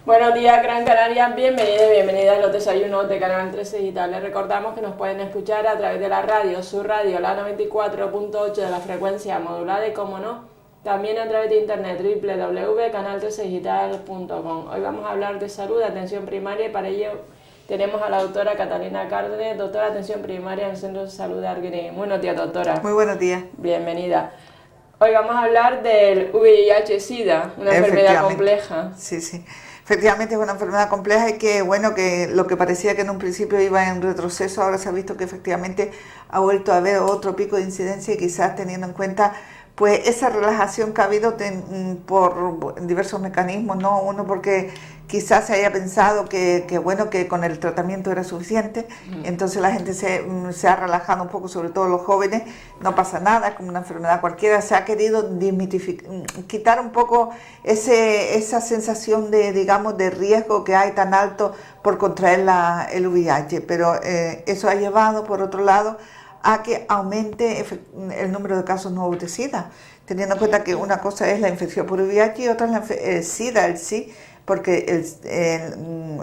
Buenos días, Gran Canaria, bienvenida a los desayunos de Canal 13 Digital. Les recordamos que nos pueden escuchar a través de la radio, su radio, la 94.8 de la frecuencia modulada y, como no, también a través de internet, www.canal13digital.com. Hoy vamos a hablar de salud, atención primaria, y para ello tenemos a la doctora Catalina Cárdenas, doctora de atención primaria en el Centro de Salud de Arguineguín. Buenos días, doctora. Muy buenos días. Bienvenida. Hoy vamos a hablar del VIH-Sida, una enfermedad compleja. Sí. Efectivamente es una enfermedad compleja y que lo que parecía que en un principio iba en retroceso, ahora se ha visto que efectivamente ha vuelto a haber otro pico de incidencia y quizás teniendo en cuenta pues esa relajación que ha habido por diversos mecanismos, ¿no? Uno porque quizás se haya pensado que con el tratamiento era suficiente, entonces la gente se ha relajado un poco, sobre todo los jóvenes, no pasa nada, es como una enfermedad cualquiera, se ha querido quitar un poco esa sensación de riesgo que hay tan alto por contraer el VIH, pero eso ha llevado, por otro lado, a que aumente el número de casos nuevos de SIDA, teniendo en cuenta que una cosa es la infección por VIH y otra es el SIDA, porque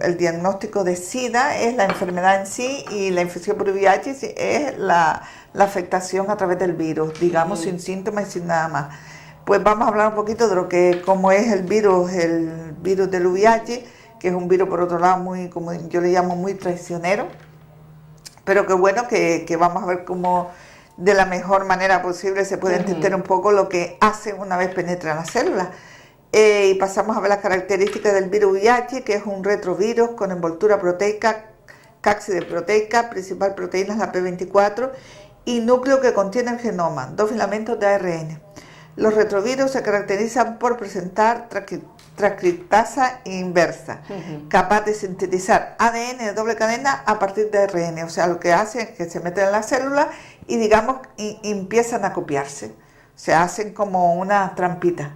el diagnóstico de SIDA es la enfermedad en sí y la infección por VIH es la afectación a través del virus, digamos, sin síntomas y sin nada más. Pues vamos a hablar un poquito de cómo es el virus del VIH, que es un virus, por otro lado, muy, como yo le llamo, muy traicionero, pero que vamos a ver cómo de la mejor manera posible se puede entender un poco lo que hace una vez penetra en la célula. Y pasamos a ver las características del virus VIH, que es un retrovirus con envoltura proteica, cápside proteica, principal proteína es la P24 y núcleo que contiene el genoma, 2 filamentos de ARN. Los retrovirus se caracterizan por presentar transcriptasa inversa, capaz de sintetizar ADN de doble cadena a partir de ARN, o sea, lo que hace es que se meten en la célula y empiezan a copiarse, se hacen como una trampita,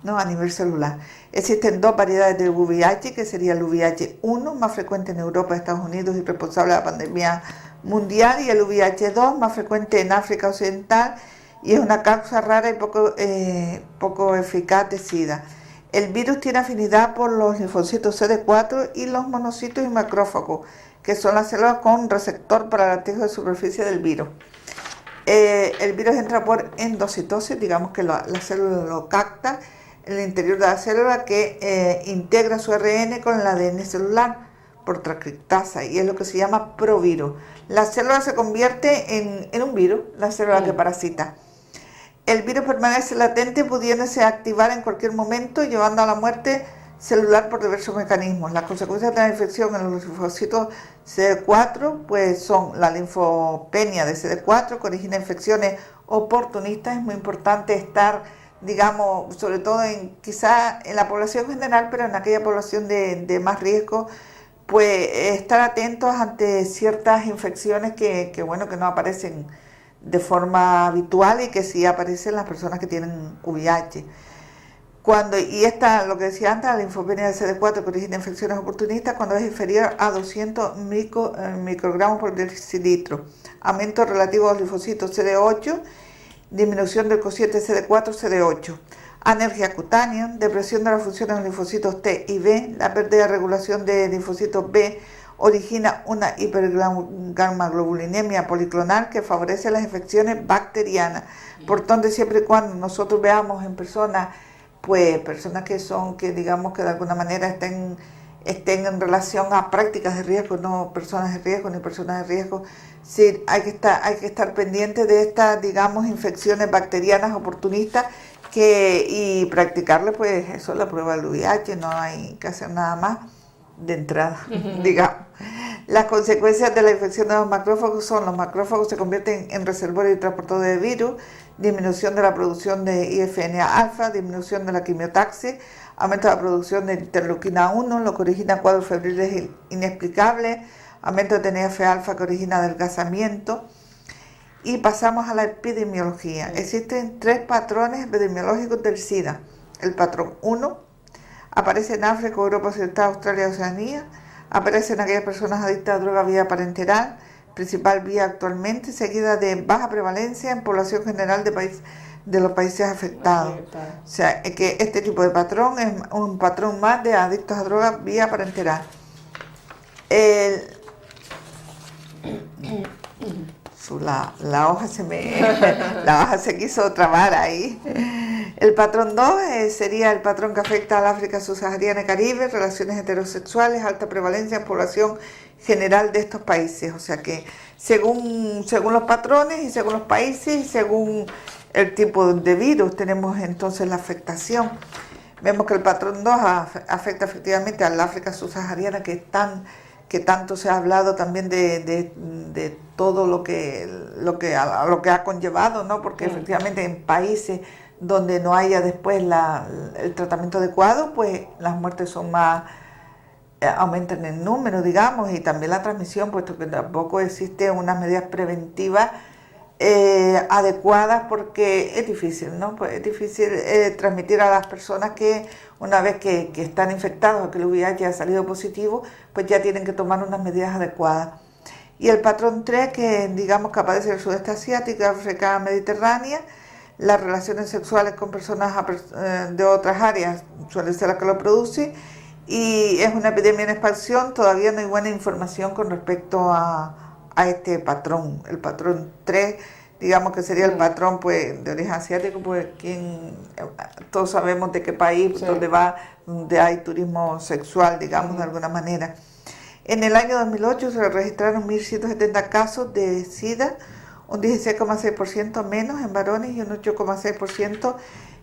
¿no? A nivel celular. Existen dos variedades del VIH, que sería el VIH-1, más frecuente en Europa, Estados Unidos y responsable de la pandemia mundial, y el VIH-2, más frecuente en África Occidental, y es una causa rara y poco eficaz de SIDA. El virus tiene afinidad por los linfocitos CD4 y los monocitos y macrófagos, que son las células con receptor para el antígeno de superficie del virus. El virus entra por endocitosis, digamos que la célula lo capta en el interior de la célula, que integra su ARN con el ADN celular por transcriptasa, y es lo que se llama provirus. La célula se convierte en un virus, la célula que parasita. El virus permanece latente, pudiéndose activar en cualquier momento, llevando a la muerte celular por diversos mecanismos. Las consecuencias de la infección en los linfocitos CD4 pues son la linfopenia de CD4, que origina infecciones oportunistas. Es muy importante estar, digamos, sobre todo quizá en la población general, pero en aquella población de más riesgo, pues estar atentos ante ciertas infecciones que no aparecen de forma habitual y que sí aparecen las personas que tienen VIH. Lo que decía antes, la linfopenia de CD4, que origina infecciones oportunistas, cuando es inferior a 200 microgramos por decilitro. Aumento relativo a los linfocitos CD8, disminución del cociente CD4-CD8. Anergia cutánea, depresión de las funciones de los linfocitos T y B, la pérdida de regulación de linfocitos B origina una hipergammaglobulinemia policlonal que favorece las infecciones bacterianas. Por tanto, siempre y cuando nosotros veamos en personas, pues personas que digamos que de alguna manera estén en relación a prácticas de riesgo, no personas de riesgo ni personas de riesgo, sí hay que estar pendientes de estas, digamos, infecciones bacterianas oportunistas y practicarle, pues eso es la prueba del VIH, no hay que hacer nada más de entrada, digamos. Las consecuencias de la infección de los macrófagos son: los macrófagos se convierten en reservorios y transportadores de virus, disminución de la producción de IFN-alfa, disminución de la quimiotaxis, aumento de la producción de interleuquina 1, lo que origina cuadros febriles inexplicables, aumento de TNF-alfa que origina adelgazamiento. Y pasamos a la epidemiología. Existen 3 patrones epidemiológicos del SIDA. El patrón 1 aparece en África, Europa Occidental, Australia y Oceanía. Aparece en aquellas personas adictas a droga vía parenteral, principal vía actualmente, seguida de baja prevalencia en población general de de los países afectados. O sea, que este tipo de patrón es un patrón más de adictos a drogas vía parenteral. La hoja se quiso trabar ahí. El patrón 2 sería el patrón que afecta al África subsahariana y Caribe, relaciones heterosexuales, alta prevalencia en población general de estos países. O sea que según los patrones y según los países y según el tipo de virus tenemos entonces la afectación. Vemos que el patrón 2 afecta efectivamente al África subsahariana, que tanto se ha hablado también de todo lo que ha conllevado, ¿no? Porque efectivamente en países donde no haya después el tratamiento adecuado, pues las muertes son más, aumentan en número, digamos, y también la transmisión, puesto que tampoco existen unas medidas preventivas adecuadas, porque es difícil, ¿no? Pues es difícil transmitir a las personas que una vez que están infectados o que el VIH ha salido positivo, pues ya tienen que tomar unas medidas adecuadas. Y el patrón 3, que digamos que aparece en el sudeste asiático, África mediterránea, las relaciones sexuales con personas de otras áreas suele ser la que lo produce, y es una epidemia en expansión. Todavía no hay buena información con respecto a este patrón. El patrón 3, digamos que sería el patrón pues de origen asiático, pues todos sabemos de qué país, sí, donde hay turismo sexual, digamos, de alguna manera. En el año 2008 se registraron 1.170 casos de SIDA, un 16,6% menos en varones y un 8,6%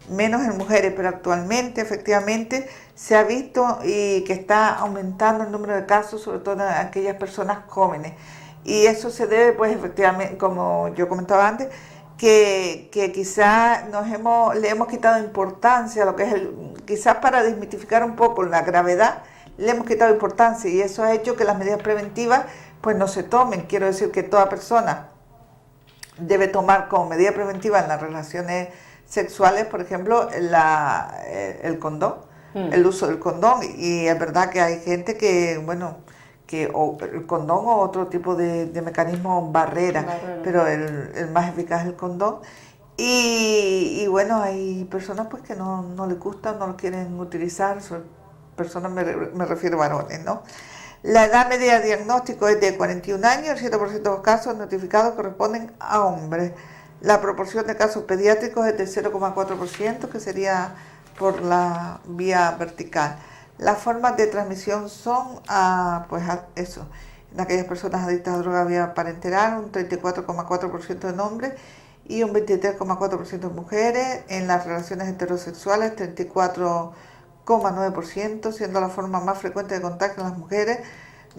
menos en mujeres, pero actualmente efectivamente se ha visto y que está aumentando el número de casos, sobre todo en aquellas personas jóvenes. Y eso se debe, pues efectivamente, como yo comentaba antes, que quizás le hemos quitado importancia a lo que es quizás para desmitificar un poco la gravedad, le hemos quitado importancia, y eso ha hecho que las medidas preventivas pues no se tomen. Quiero decir que toda persona debe tomar como medida preventiva en las relaciones sexuales, por ejemplo, el condón, el uso del condón. Y es verdad que hay gente que, bueno, o el condón o otro tipo de mecanismo barrera, pero el más eficaz es el condón. Y bueno, hay personas pues que no les gusta, no lo quieren utilizar, son personas, me refiero a varones, ¿no? La edad media de diagnóstico es de 41 años, el 7% de los casos notificados corresponden a hombres. La proporción de casos pediátricos es de 0,4%, que sería por la vía vertical. Las formas de transmisión son, eso, en aquellas personas adictas a droga vía parenteral, un 34,4% en hombres y un 23,4% en mujeres. En las relaciones heterosexuales, 34,9%, siendo la forma más frecuente de contacto en las mujeres,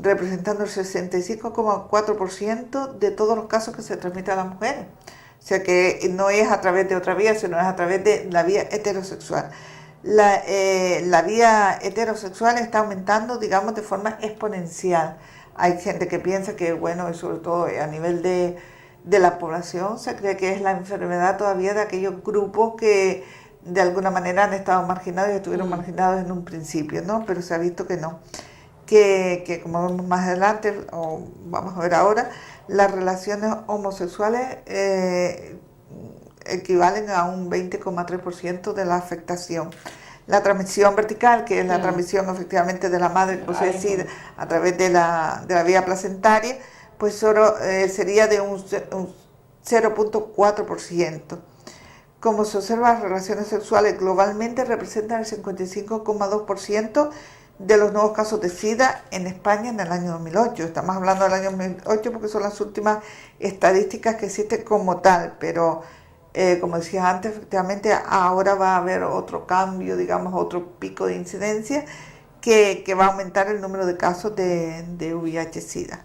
representando el 65,4% de todos los casos que se transmiten a las mujeres. O sea que no es a través de otra vía, sino es a través de la vía heterosexual. La vía heterosexual está aumentando, digamos, de forma exponencial. Hay gente que piensa que, bueno, y sobre todo a nivel de la población, se cree que es la enfermedad todavía de aquellos grupos que de alguna manera han estado marginados y estuvieron marginados en un principio, ¿no? Pero se ha visto que no. Que como vemos más adelante, o vamos a ver ahora, las relaciones homosexuales equivalen a un 20,3% de la afectación. La transmisión vertical, que es la transmisión efectivamente de la madre que posee SIDA a través de la vía placentaria, pues solo sería de un 0,4%. Como se observa, las relaciones sexuales globalmente representan el 55,2% de los nuevos casos de SIDA en España en el año 2008. Estamos hablando del año 2008 porque son las últimas estadísticas que existen como tal, pero como decía antes, efectivamente ahora va a haber otro cambio, digamos, otro pico de incidencia que va a aumentar el número de casos de VIH-Sida.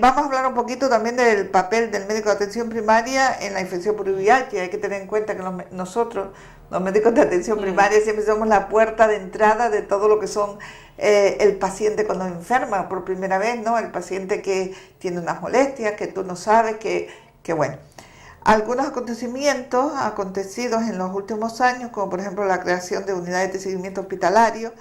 Vamos a hablar un poquito también del papel del médico de atención primaria en la infección por VIH. Hay que tener en cuenta que nosotros, los médicos de atención primaria, siempre somos la puerta de entrada de todo lo que son el paciente cuando enferma por primera vez, ¿no? El paciente que tiene unas molestias, que tú no sabes, que bueno. Algunos acontecimientos acontecidos en los últimos años, como por ejemplo la creación de unidades de seguimiento hospitalario,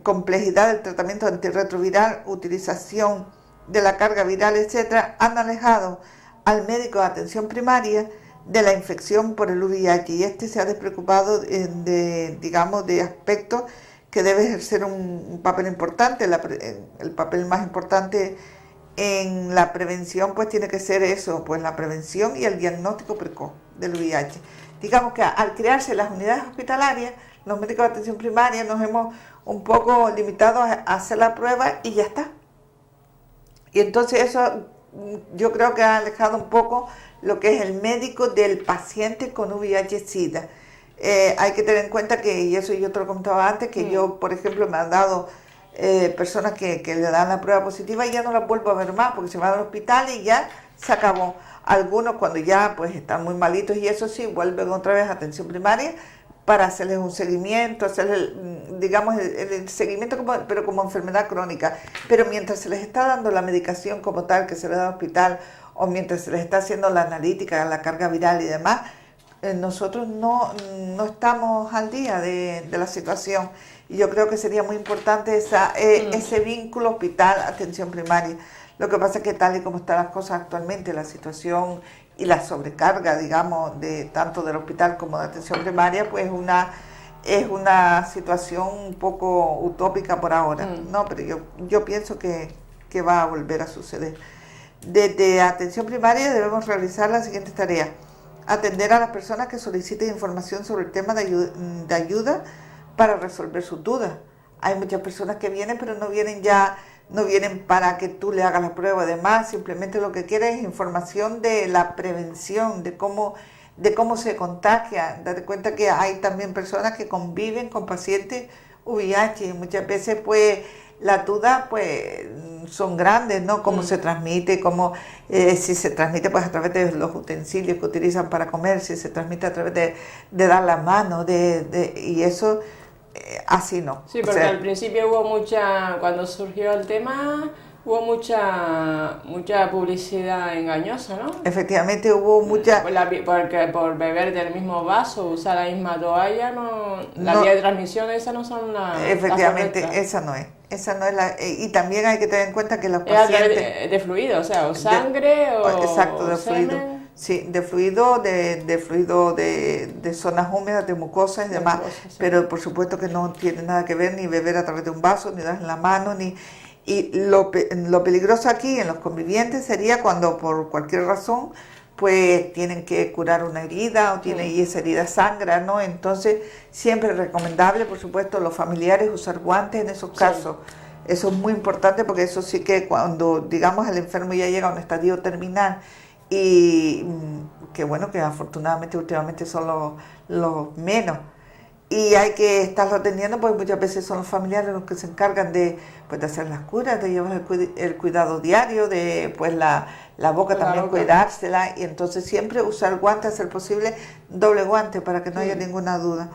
complejidad del tratamiento antirretroviral, utilización de la carga viral, etcétera, han alejado al médico de atención primaria de la infección por el VIH, y se ha despreocupado de aspectos que debe ejercer un papel importante. El papel más importante en la prevención pues tiene que ser eso, pues la prevención y el diagnóstico precoz del VIH. Digamos que al crearse las unidades hospitalarias, los médicos de atención primaria nos hemos un poco limitado a hacer la prueba y ya está. Y entonces eso yo creo que ha alejado un poco lo que es el médico del paciente con VIH-Sida. Hay que tener en cuenta que, y eso yo te lo comentaba antes, que yo, por ejemplo, me han dado personas que le dan la prueba positiva y ya no las vuelvo a ver más porque se van al hospital y ya se acabó. Algunos cuando ya pues están muy malitos y eso sí, vuelven otra vez a atención primaria para hacerles un seguimiento, hacerles, digamos, el seguimiento pero como enfermedad crónica. Pero mientras se les está dando la medicación como tal que se les da al hospital o mientras se les está haciendo la analítica, la carga viral y demás, nosotros no estamos al día de la situación. Y yo creo que sería muy importante ese vínculo hospital-atención primaria. Lo que pasa es que tal y como están las cosas actualmente, la situación y la sobrecarga, digamos, de tanto del hospital como de atención primaria, pues es una situación un poco utópica por ahora, ¿no? Pero yo pienso que va a volver a suceder. Desde atención primaria debemos realizar las siguientes tareas: atender a las personas que soliciten información sobre el tema de ayuda para resolver sus dudas. Hay muchas personas que vienen, pero no vienen para que tú le hagas la prueba. Además, simplemente lo que quieren es información de la prevención, de cómo se contagia. Date cuenta que hay también personas que conviven con pacientes VIH y muchas veces pues las dudas pues son grandes, ¿no? Cómo se transmite, si se transmite pues a través de los utensilios que utilizan para comer, si se transmite a través de dar la mano, y eso así no. Sí, porque al principio cuando surgió el tema, hubo mucha publicidad engañosa, ¿no? Efectivamente hubo mucha... Porque por beber del mismo vaso, usar la misma toalla, la vía de transmisión, esas no son efectivamente, esa no es la... Y también hay que tener en cuenta que los pacientes... de fluido, o sea, o sangre exacto, de semen. Fluido. Sí, de fluido, de zonas húmedas, de mucosas y demás, sí. Pero por supuesto que no tiene nada que ver ni beber a través de un vaso, ni dar en la mano, y lo peligroso aquí en los convivientes sería cuando por cualquier razón pues tienen que curar una herida y esa herida sangra, ¿no? Entonces siempre es recomendable, por supuesto, los familiares usar guantes en esos casos. Sí. Eso es muy importante porque eso sí que cuando, digamos, el enfermo ya llega a un estadio terminal, y que bueno, que afortunadamente últimamente son los menos, y hay que estarlo atendiendo, pues muchas veces son los familiares los que se encargan de hacer las curas, de llevar el cuidado diario, de pues la boca también cuidársela, y entonces siempre usar guantes, a ser posible doble guante para que no haya ninguna duda.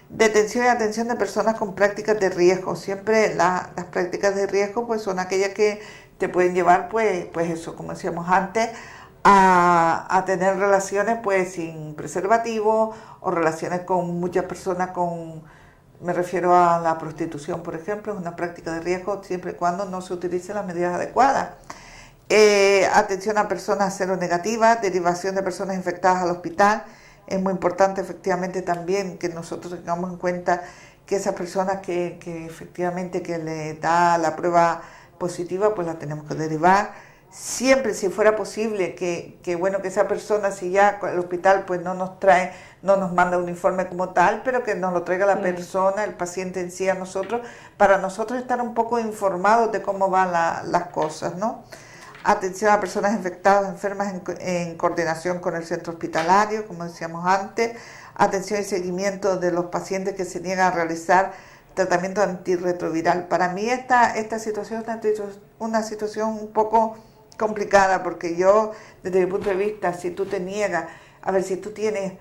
Detención y atención de personas con prácticas de riesgo. Siempre las prácticas de riesgo pues son aquellas que te pueden llevar pues eso, como decíamos antes, a tener relaciones pues sin preservativo, o relaciones con muchas personas me refiero a la prostitución, por ejemplo, es una práctica de riesgo siempre y cuando no se utilicen las medidas adecuadas. Atención a personas seronegativas, derivación de personas infectadas al hospital. Es muy importante efectivamente también que nosotros tengamos en cuenta que esas personas que efectivamente que le da la prueba positiva, pues la tenemos que derivar. Siempre, si fuera posible, que esa persona, si ya el hospital pues no nos manda un informe como tal, pero que nos lo traiga la persona, el paciente en sí a nosotros, para nosotros estar un poco informados de cómo van las cosas, ¿no? Atención a personas infectadas, enfermas en coordinación con el centro hospitalario, como decíamos antes. Atención y seguimiento de los pacientes que se niegan a realizar tratamiento antirretroviral. Para mí esta situación es una situación un poco complicada, porque yo, desde mi punto de vista, si tú te niegas, si tú tienes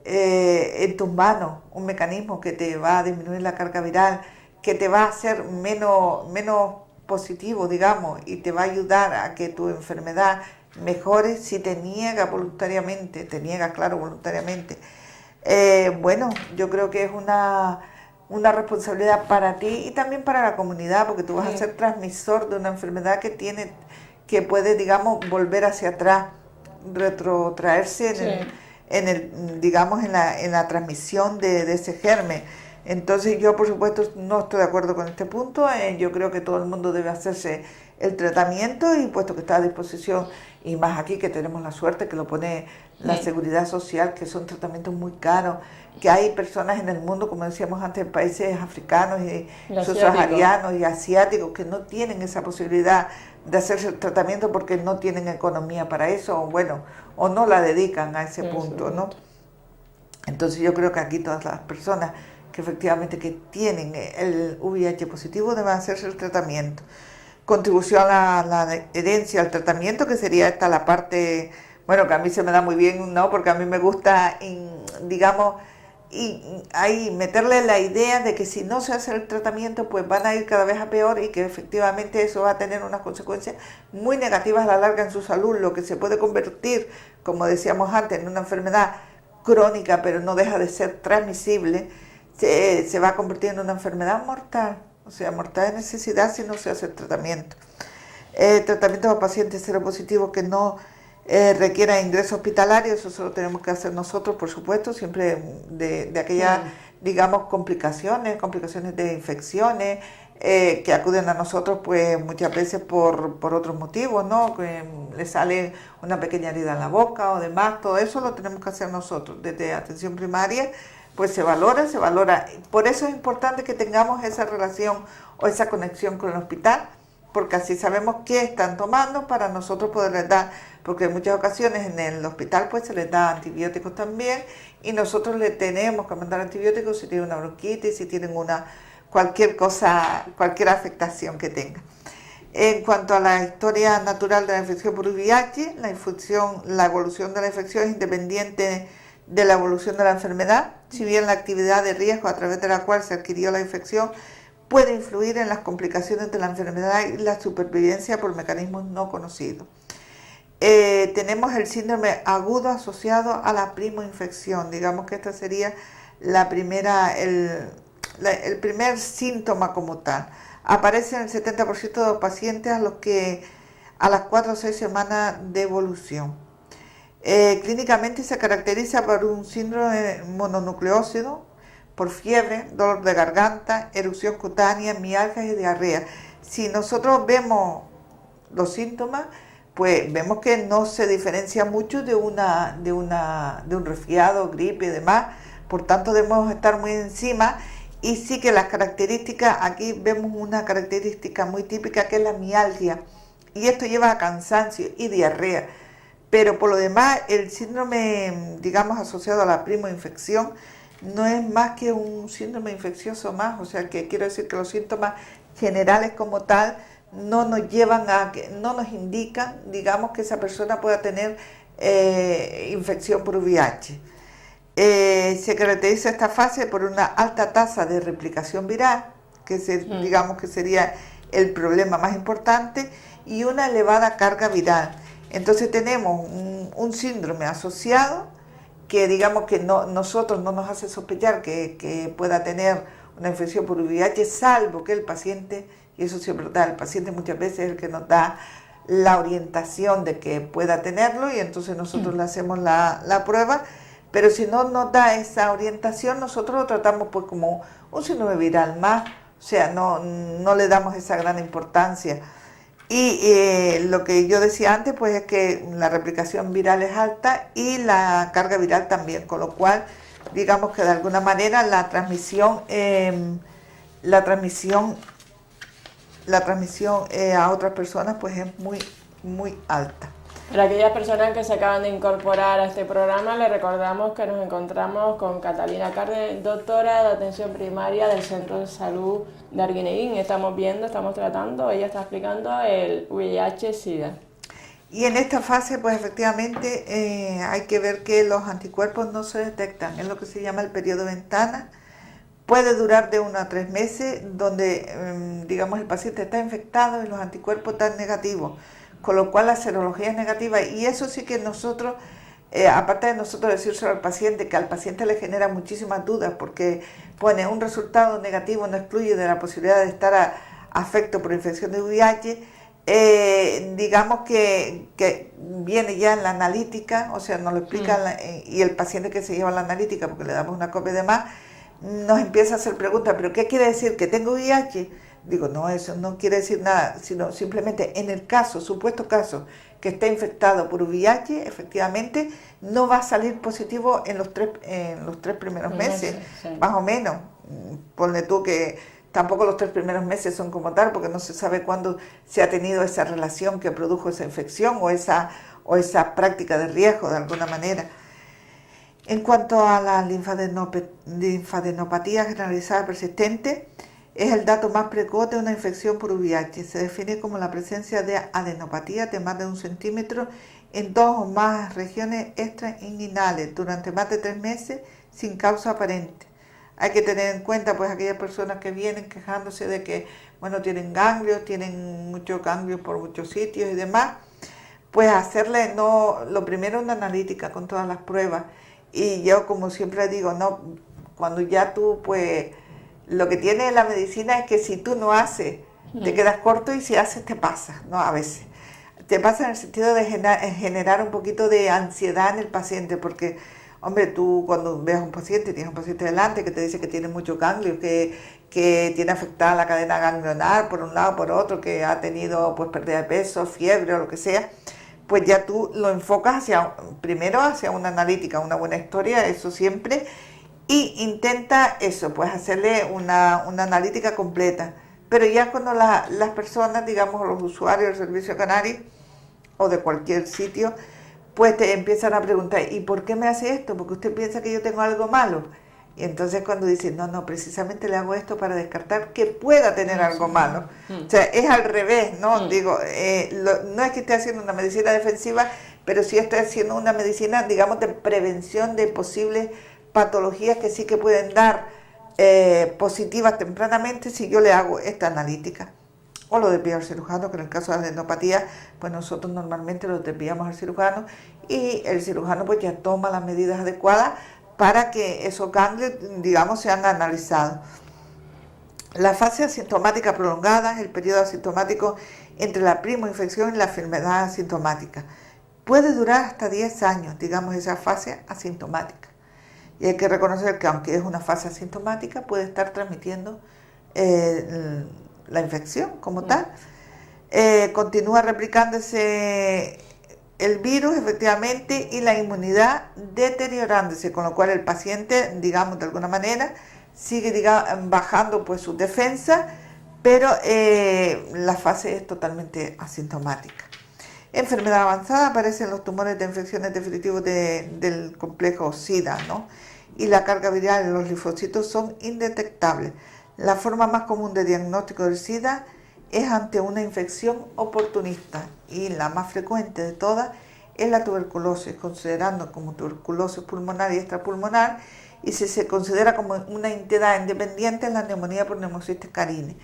en tus manos un mecanismo que te va a disminuir la carga viral, que te va a hacer menos positivo, digamos, y te va a ayudar a que tu enfermedad mejore, si te niegas voluntariamente, voluntariamente, yo creo que es una responsabilidad para ti y también para la comunidad, porque tú vas a ser transmisor de una enfermedad que puede, digamos, volver hacia atrás, retrotraerse digamos, en la transmisión de ese germen. Entonces yo, por supuesto, no estoy de acuerdo con este punto. Yo creo que todo el mundo debe hacerse el tratamiento, y puesto que está a disposición, y más aquí que tenemos la suerte que lo pone la Seguridad Social, que son tratamientos muy caros, que hay personas en el mundo, como decíamos antes, en países africanos y subsaharianos y asiáticos, que no tienen esa posibilidad de hacerse el tratamiento porque no tienen economía para eso, o no la dedican a ese punto, ¿no? Entonces yo creo que aquí todas las personas que efectivamente que tienen el VIH positivo deben hacerse el tratamiento. Contribución a la herencia al tratamiento, que sería esta la parte, bueno, que a mí se me da muy bien, ¿no? Porque a mí me gusta, digamos, y ahí meterle la idea de que si no se hace el tratamiento, pues van a ir cada vez a peor, y que efectivamente eso va a tener unas consecuencias muy negativas a la larga en su salud, lo que se puede convertir, como decíamos antes, en una enfermedad crónica, pero no deja de ser transmisible, se va a convertir en una enfermedad mortal, o sea, mortal de necesidad si no se hace el tratamiento. Tratamiento a pacientes seropositivos que no requiera ingreso hospitalario, eso lo tenemos que hacer nosotros, por supuesto, siempre de aquellas, digamos, complicaciones de infecciones que acuden a nosotros, pues muchas veces por otros motivos, ¿no? Que le sale una pequeña herida en la boca o demás, todo eso lo tenemos que hacer nosotros. Desde atención primaria, pues se valora. Por eso es importante que tengamos esa relación o esa conexión con el hospital, porque así sabemos qué están tomando para nosotros poderles dar, porque en muchas ocasiones en el hospital pues se les da antibióticos también, y nosotros le tenemos que mandar antibióticos si tienen una bronquitis, si tienen cualquier cosa, cualquier afectación que tengan. En cuanto a la historia natural de la infección por VIH, la evolución de la infección es independiente de la evolución de la enfermedad, si bien la actividad de riesgo a través de la cual se adquirió la infección puede influir en las complicaciones de la enfermedad y la supervivencia por mecanismos no conocidos. Tenemos el síndrome agudo asociado a la primoinfección. Digamos que esta sería el primer síntoma como tal. Aparece en el 70% de los pacientes a las 4 o 6 semanas de evolución. Clínicamente se caracteriza por un síndrome mononucleósido, por fiebre, dolor de garganta, erupción cutánea, mialgias y diarrea. Si nosotros vemos los síntomas, pues vemos que no se diferencia mucho de un resfriado, gripe y demás, por tanto debemos estar muy encima. Y sí que las características, aquí vemos una característica muy típica que es la mialgia, y esto lleva a cansancio y diarrea, pero por lo demás el síndrome, digamos, asociado a la primoinfección no es más que un síndrome infeccioso más, o sea que quiero decir que los síntomas generales como tal no nos indican, digamos, que esa persona pueda tener infección por VIH. Se caracteriza esta fase por una alta tasa de replicación viral, digamos que sería el problema más importante, y una elevada carga viral. Entonces tenemos un síndrome asociado que digamos que nosotros no nos hace sospechar que pueda tener una infección por VIH, salvo que el paciente, y eso sí es verdad, el paciente muchas veces es el que nos da la orientación de que pueda tenerlo, y entonces nosotros le hacemos la prueba, pero si no nos da esa orientación, nosotros lo tratamos pues como un síndrome viral más, o sea, no le damos esa gran importancia. Y lo que yo decía antes, pues es que la replicación viral es alta y la carga viral también, con lo cual, digamos que de alguna manera la transmisión a otras personas pues es muy, muy alta. Para aquellas personas que se acaban de incorporar a este programa, les recordamos que nos encontramos con Catalina Cárdenas, doctora de atención primaria del Centro de Salud de Arguineguín. Estamos tratando, ella está explicando el VIH-Sida. Y en esta fase, pues efectivamente hay que ver que los anticuerpos no se detectan, es lo que se llama el periodo ventana. Puede durar de 1 a 3 meses, donde digamos el paciente está infectado y los anticuerpos están negativos, con lo cual la serología es negativa, y eso sí que nosotros, aparte de nosotros decírselo al paciente, que al paciente le genera muchísimas dudas, porque pone un resultado negativo, no excluye de la posibilidad de estar afecto por infección de VIH, digamos que viene ya en la analítica, o sea, nos lo explica y el paciente que se lleva la analítica, porque le damos una copia de más, nos empieza a hacer preguntas, ¿pero qué quiere decir? ¿Que tengo VIH? Digo, no, eso no quiere decir nada, sino simplemente en el caso, supuesto caso, que esté infectado por VIH, efectivamente, no va a salir positivo en los tres primeros meses, sí. más o menos. Ponle tú que tampoco los 3 primeros meses son como tal, porque no se sabe cuándo se ha tenido esa relación que produjo esa infección o esa práctica de riesgo de alguna manera. En cuanto a la linfadenopatía generalizada persistente, es el dato más precoz de una infección por VIH. Se define como la presencia de adenopatía de más de 1 centímetro en 2 o más regiones extrainguinales durante más de 3 meses sin causa aparente. Hay que tener en cuenta pues aquellas personas que vienen quejándose de que, bueno, tienen ganglios, tienen muchos ganglios por muchos sitios y demás, pues hacerle lo primero una analítica con todas las pruebas. Y yo, como siempre digo, no, cuando ya tú, pues, lo que tiene la medicina es que si tú no haces, te quedas corto, y si haces, te pasa, ¿no? A veces. Te pasa en el sentido de generar un poquito de ansiedad en el paciente, porque, hombre, tú cuando ves a un paciente, tienes un paciente delante que te dice que tiene muchos ganglios, que tiene afectada la cadena ganglionar por un lado, por otro, que ha tenido pues pérdida de peso, fiebre o lo que sea, pues ya tú lo enfocas primero hacia una analítica, una buena historia, eso siempre, y intenta eso, pues hacerle una analítica completa. Pero ya cuando las personas, digamos los usuarios del servicio canario o de cualquier sitio, pues te empiezan a preguntar, ¿y por qué me hace esto? Porque usted piensa que yo tengo algo malo. Y entonces cuando dicen, no, precisamente le hago esto para descartar que pueda tener algo malo. O sea, es al revés, ¿no? Digo, no es que esté haciendo una medicina defensiva, pero sí estoy haciendo una medicina, digamos, de prevención de posibles patologías que sí que pueden dar positivas tempranamente si yo le hago esta analítica. O lo desvía al cirujano, que en el caso de la adenopatía, pues nosotros normalmente lo desviamos al cirujano y el cirujano pues ya toma las medidas adecuadas para que esos ganglios, digamos, sean analizados. La fase asintomática prolongada es el periodo asintomático entre la primoinfección y la enfermedad asintomática. Puede durar hasta 10 años, digamos, esa fase asintomática. Y hay que reconocer que aunque es una fase asintomática, puede estar transmitiendo la infección como tal. Continúa replicándose el virus, efectivamente, y la inmunidad deteriorándose, con lo cual el paciente, digamos, de alguna manera, sigue bajando pues su defensa, pero la fase es totalmente asintomática. Enfermedad avanzada, aparecen los tumores de infecciones definitivos del complejo SIDA, ¿no? Y la carga viral en los linfocitos son indetectables. La forma más común de diagnóstico del SIDA es ante una infección oportunista, y la más frecuente de todas es la tuberculosis, considerando como tuberculosis pulmonar y extrapulmonar, y si se considera como una entidad independiente la neumonía por neumocistis carini.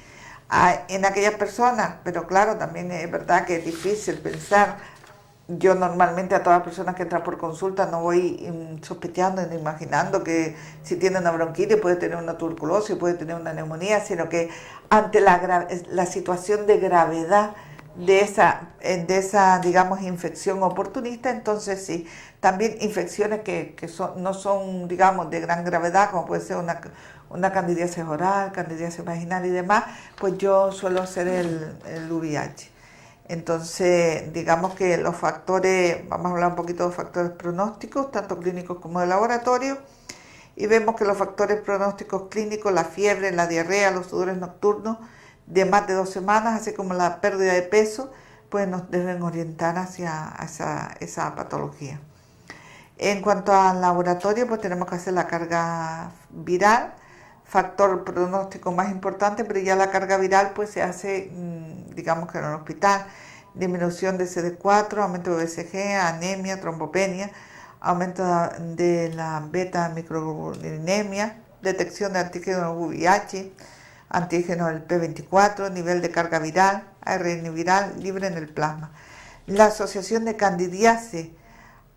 En aquellas personas, pero claro, también es verdad que es difícil pensar. Yo normalmente a todas las personas que entran por consulta no voy sospechando ni imaginando que si tiene una bronquitis puede tener una tuberculosis, puede tener una neumonía, sino que ante la situación de gravedad de esa digamos, infección oportunista, entonces sí, también infecciones que no son, digamos, de gran gravedad, como puede ser una candidiasis oral, candidiasis vaginal y demás, pues yo suelo hacer el VIH. Entonces, digamos que los factores, vamos a hablar un poquito de factores pronósticos, tanto clínicos como de laboratorio, y vemos que los factores pronósticos clínicos, la fiebre, la diarrea, los sudores nocturnos de más de 2 semanas, así como la pérdida de peso, pues nos deben orientar hacia esa patología. En cuanto al laboratorio, pues tenemos que hacer la carga viral, factor pronóstico más importante, pero ya la carga viral pues se hace, digamos que en el hospital, disminución de CD4, aumento de BCG, anemia, trombopenia, aumento de la beta microglobulinemia, detección de antígenos VIH, antígenos del P24, nivel de carga viral, ARN viral libre en el plasma. La asociación de candidiasis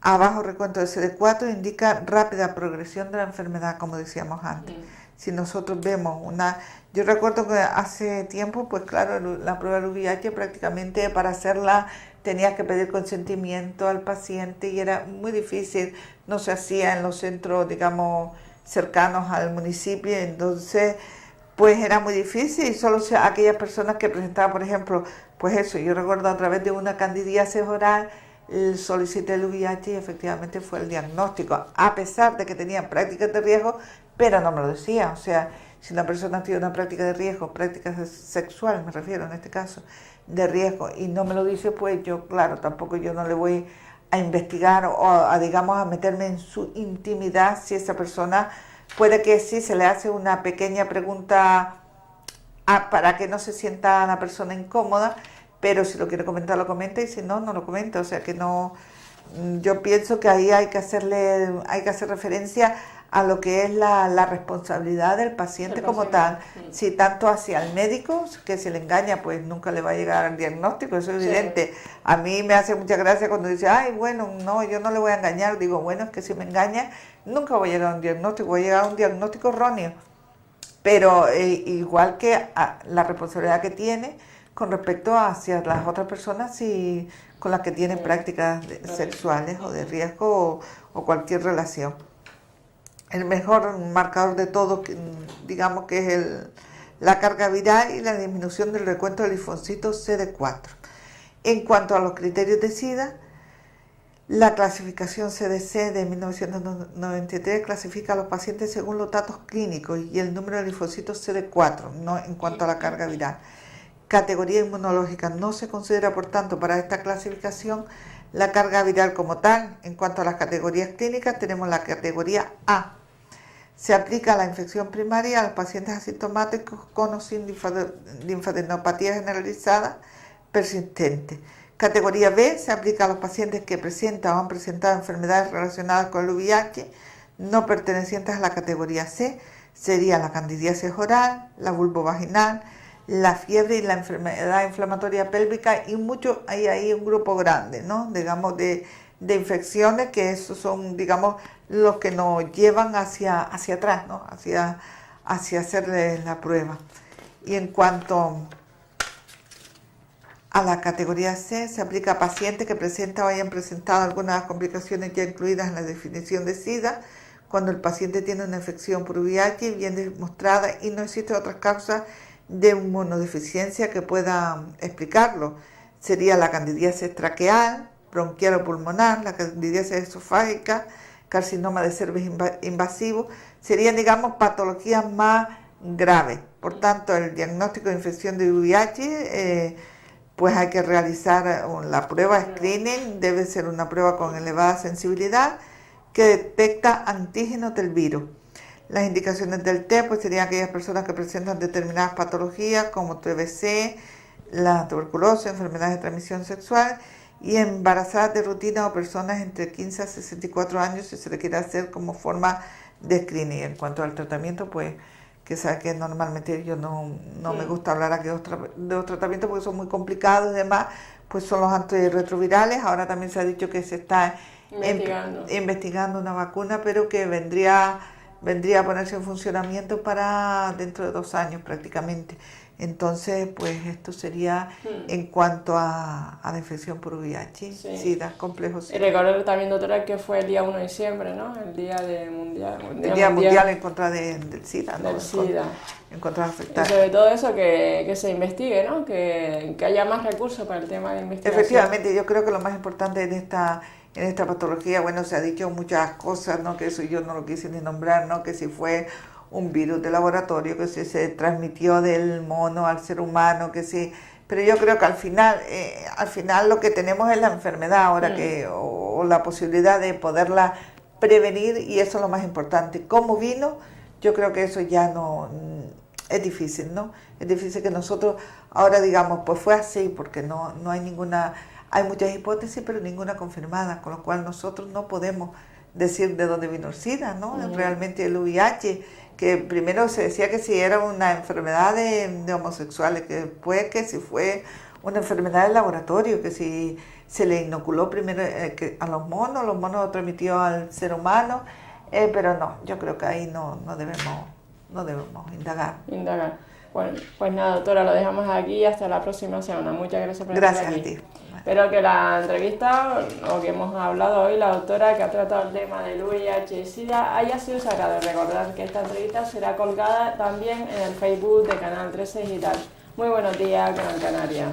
a bajo recuento de CD4 indica rápida progresión de la enfermedad, como decíamos antes. si nosotros vemos una... Yo recuerdo que hace tiempo, pues claro, la prueba del VIH prácticamente para hacerla tenías que pedir consentimiento al paciente y era muy difícil, no se hacía en los centros, digamos, cercanos al municipio, entonces pues era muy difícil y solo aquellas personas que presentaban, por ejemplo, pues eso, yo recuerdo a través de una candidiasis oral, solicité el VIH y efectivamente fue el diagnóstico, a pesar de que tenían prácticas de riesgo, pero no me lo decía, o sea, si una persona tiene una práctica de riesgo, práctica sexual me refiero en este caso, de riesgo y no me lo dice, pues yo, claro, tampoco yo no le voy a investigar o a, digamos, a meterme en su intimidad si esa persona puede que sí se le hace una pequeña pregunta para que no se sienta la persona incómoda, pero si lo quiere comentar lo comenta y si no, no lo comenta, o sea que no, yo pienso que ahí hay que hacer referencia a lo que es la responsabilidad del paciente como tal, si tanto hacia el médico, que si le engaña pues nunca le va a llegar al diagnóstico, eso es evidente. A mí me hace mucha gracia cuando dice, ay bueno, no, yo no le voy a engañar, digo, bueno, es que si me engaña nunca voy a llegar a un diagnóstico, voy a llegar a un diagnóstico erróneo, pero igual que la responsabilidad que tiene con respecto hacia las otras personas con las que tienen prácticas sexuales o de riesgo o cualquier relación. El mejor marcador de todo, digamos que es la carga viral y la disminución del recuento del linfocito CD4. En cuanto a los criterios de SIDA, la clasificación CDC de 1993 clasifica a los pacientes según los datos clínicos y el número de linfocitos CD4, no en cuanto a la carga viral. Categoría inmunológica no se considera, por tanto, para esta clasificación la carga viral como tal. En cuanto a las categorías clínicas, tenemos la categoría A. Se aplica a la infección primaria a los pacientes asintomáticos con o sin linfadenopatía generalizada persistente. Categoría B se aplica a los pacientes que presentan o han presentado enfermedades relacionadas con el VIH no pertenecientes a la categoría C. Sería la candidiasis oral, la vulvovaginal, la fiebre y la enfermedad inflamatoria pélvica y mucho, hay ahí un grupo grande, ¿no? Digamos de infecciones que esos son, digamos, los que nos llevan hacia atrás, ¿no? Hacia hacer la prueba. Y en cuanto a la categoría C, se aplica a pacientes que presentan o hayan presentado algunas complicaciones ya incluidas en la definición de SIDA, cuando el paciente tiene una infección por VIH bien demostrada y no existen otras causas de inmunodeficiencia que puedan explicarlo. Sería la candidiasis traqueal, bronquial o pulmonar, la candidiasis esofágica, carcinoma de cervix invasivo, serían, digamos, patologías más graves. Por tanto, el diagnóstico de infección de VIH, pues hay que realizar la prueba screening, debe ser una prueba con elevada sensibilidad que detecta antígenos del virus. Las indicaciones del test pues serían aquellas personas que presentan determinadas patologías como TBC, la tuberculosis, enfermedades de transmisión sexual y embarazadas de rutina o personas entre 15 a 64 años si se le quiere hacer como forma de screening. En cuanto al tratamiento, pues que sabe que normalmente yo no me gusta hablar aquí de los tratamientos porque son muy complicados y demás, pues son los antirretrovirales. Ahora también se ha dicho que se está investigando una vacuna, pero que vendría a ponerse en funcionamiento para dentro de 2 años prácticamente. Entonces, pues esto sería en cuanto a la infección por VIH, SIDA, complejo SIDA. Y recordar también, doctora, que fue el día 1 de diciembre, ¿no? El día mundial en contra del SIDA, ¿no? Del SIDA. En contra de afectar. Y sobre todo eso, que se investigue, ¿no? Que haya más recursos para el tema de investigación. Efectivamente, yo creo que lo más importante en esta patología, bueno, se ha dicho muchas cosas, ¿no? Que eso yo no lo quise ni nombrar, ¿no? Que si fue un virus de laboratorio, que si se transmitió del mono al ser humano, que sí, pero yo creo que al final lo que tenemos es la enfermedad ahora o la posibilidad de poderla prevenir y eso es lo más importante. ¿Cómo vino? Yo creo que eso ya no es difícil, ¿no? Es difícil que nosotros ahora digamos, pues fue así, porque no hay ninguna, hay muchas hipótesis, pero ninguna confirmada, con lo cual nosotros no podemos decir de dónde vino el SIDA, ¿no? Realmente el VIH, que primero se decía que si era una enfermedad de homosexuales, que después que si fue una enfermedad de laboratorio, que si se le inoculó primero a los monos lo transmitió al ser humano, pero no, yo creo que ahí no debemos no debemos indagar. Bueno, pues nada, doctora, lo dejamos aquí hasta la próxima semana. Muchas gracias por estar aquí. Gracias a ti. Espero que la entrevista, o que hemos hablado hoy, la doctora que ha tratado el tema del VIH y SIDA, haya sido sacada. Recordad que esta entrevista será colgada también en el Facebook de Canal 13 Digital. Muy buenos días, Gran Canaria.